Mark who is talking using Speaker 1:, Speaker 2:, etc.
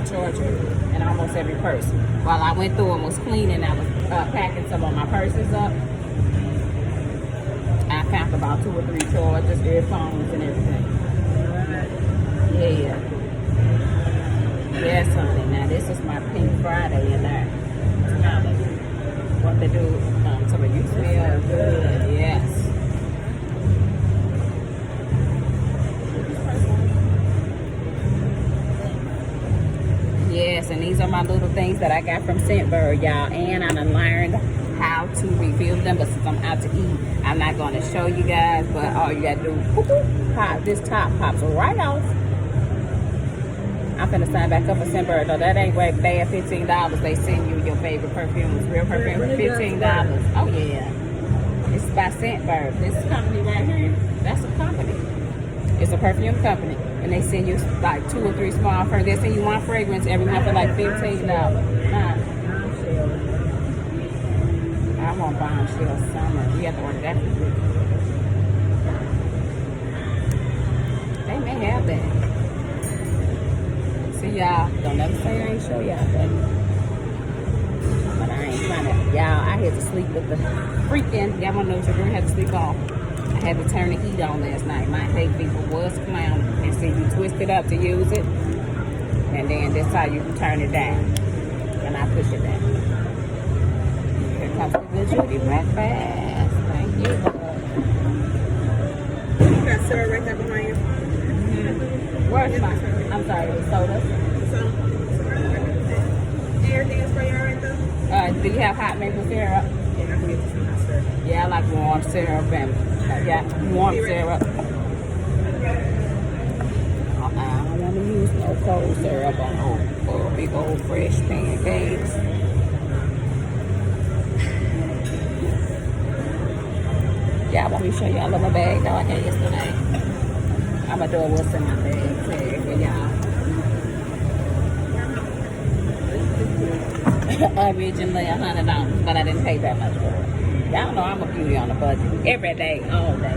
Speaker 1: charge you in almost every purse. While I went through and was cleaning, I was packing some of my purses up. I found about 2 or 3 chargers, earphones, and everything. Yeah. Yes, honey. Now this is my Pink Friday in there. What they do, so you smell good. Yes. Yes, and these are my little things that I got from Scentbird, y'all. And I done learned how to refill them, but since I'm out to eat, I'm not going to show you guys. But all you got to do, pop, this top pops right off. I'm finna sign back up for Scentbird, though. That ain't right bad. $15. They send you your favorite perfumes, real perfume for $15. Oh yeah, it's by Scentbird. This company right here, that's a company. It's a perfume company, and they send you like 2 or 3 small fragrances. They send you one fragrance every month for like $15. I want Bombshell Summer. You have to order that for free. They may have that. See y'all, don't ever say I ain't show y'all that. But I ain't trying to, y'all, I had to sleep with the freaking, y'all wanna know what you're gonna have to sleep off. I had to turn the heat on last night. My hay people was clowning. And see, you twist it up to use it. And then that's how you turn it down. And I push it down. Here comes the good Judy right fast. Thank you.
Speaker 2: You got syrup right there behind you.
Speaker 1: Where's my, I'm sorry, the soda?
Speaker 2: Everything is for you right there?
Speaker 1: Do you have hot maple syrup?
Speaker 2: Yeah, I can get you some hot syrup.
Speaker 1: Yeah, I like warm syrup and warm syrup. I don't want to use no cold syrup on big old fresh pancakes. Yeah, I want me to show y'all my bag that I had yesterday. I'm gonna do what's in my bag tag for y'all. Originally $100, but I didn't pay that much for it. Y'all know I'm a beauty on a budget every day, all day.